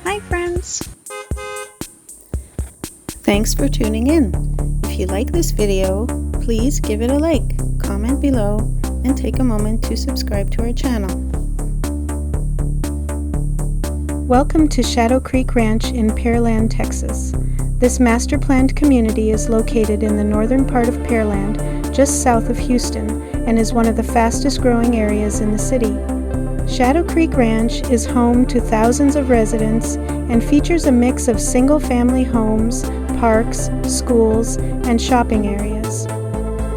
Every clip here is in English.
Hi friends! Thanks for tuning in. If you like this video, please give it a like, comment below, and take a moment to subscribe to our channel. Welcome to Shadow Creek Ranch in Pearland, Texas. This master-planned community is located in the northern part of Pearland, just south of Houston, and is one of the fastest-growing areas in the city. Shadow Creek Ranch is home to thousands of residents and features a mix of single-family homes, parks, schools, and shopping areas.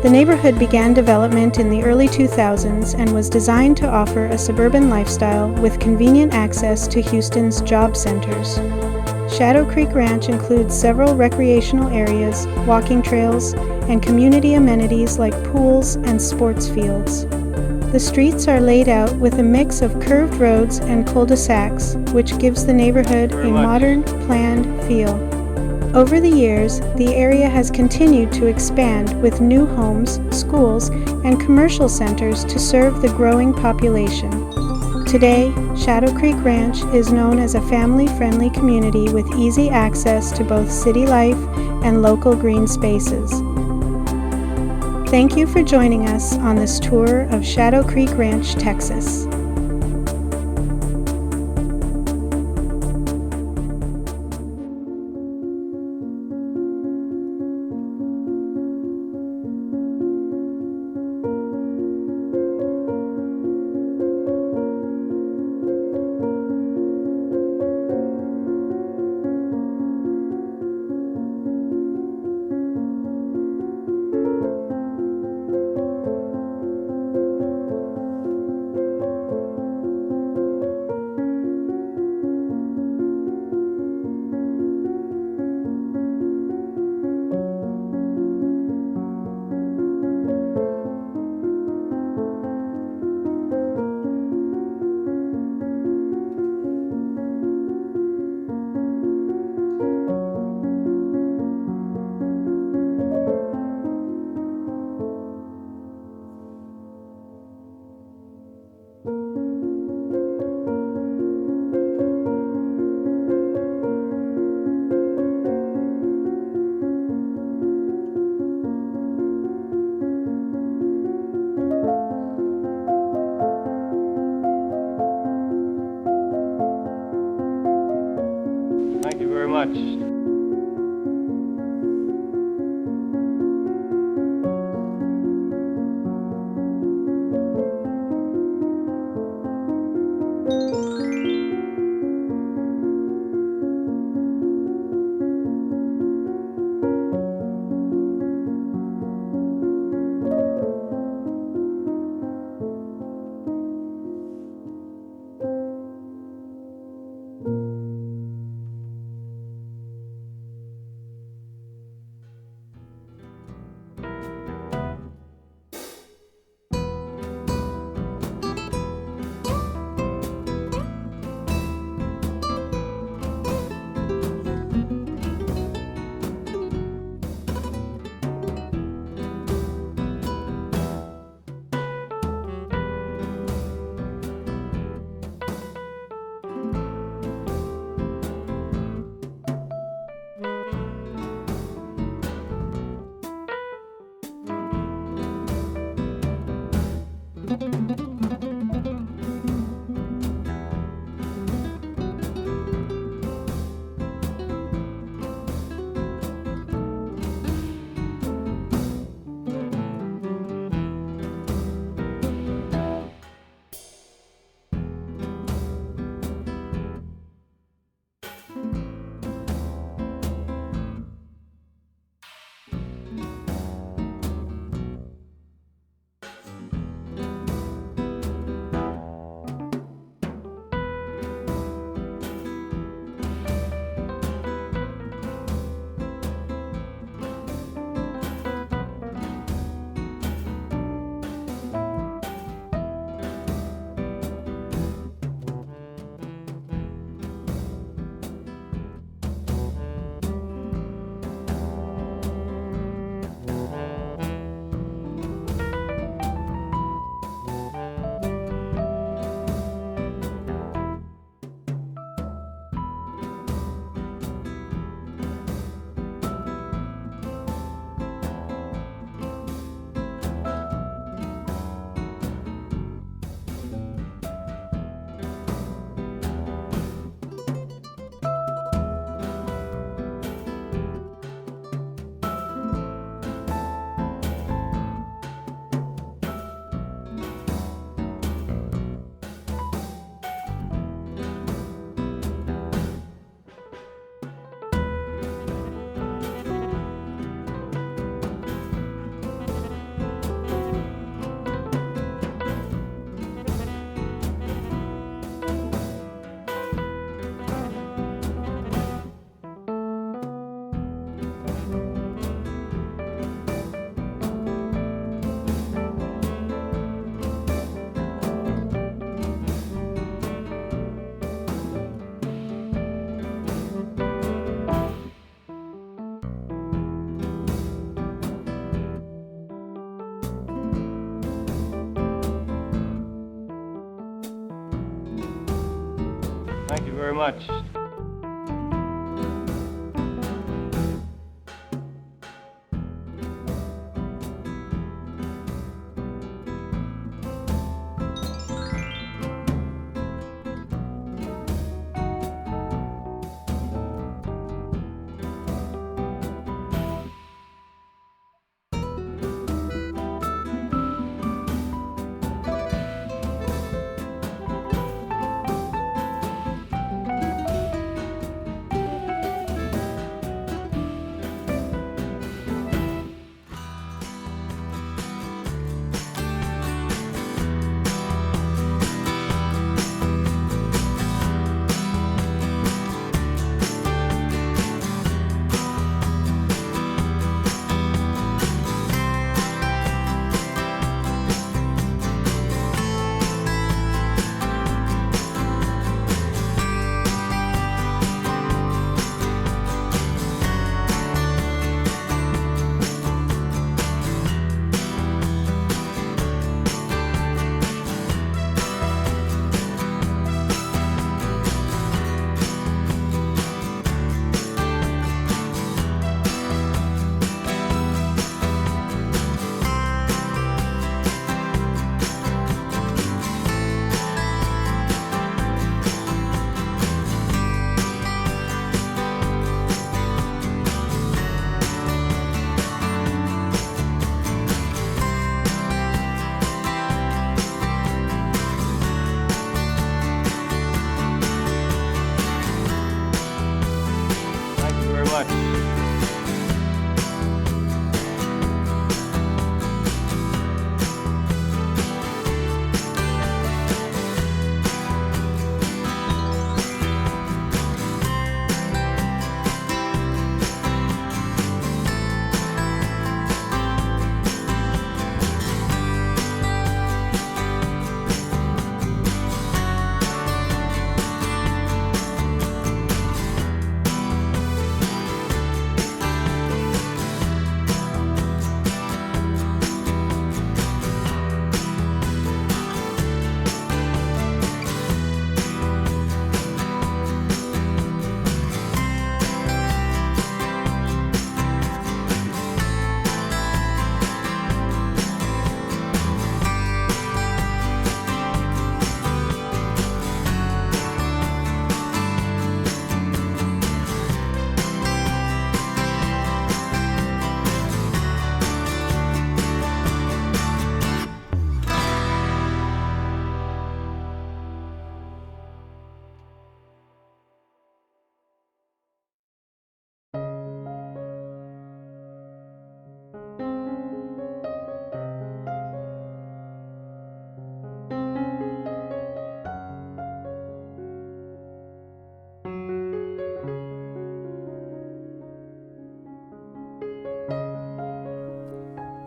The neighborhood began development in the early 2000s and was designed to offer a suburban lifestyle with convenient access to Houston's job centers. Shadow Creek Ranch includes several recreational areas, walking trails, and community amenities like pools and sports fields. The streets are laid out with a mix of curved roads and cul-de-sacs, which gives the neighborhood a modern, planned feel. Over the years, the area has continued to expand with new homes, schools, and commercial centers to serve the growing population. Today, Shadow Creek Ranch is known as a family-friendly community with easy access to both city life and local green spaces. Thank you for joining us on this tour of Shadow Creek Ranch, Texas. Thank you very much. Thank you very much. Thank you very much.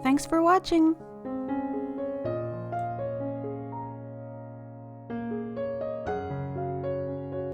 Thanks for watching!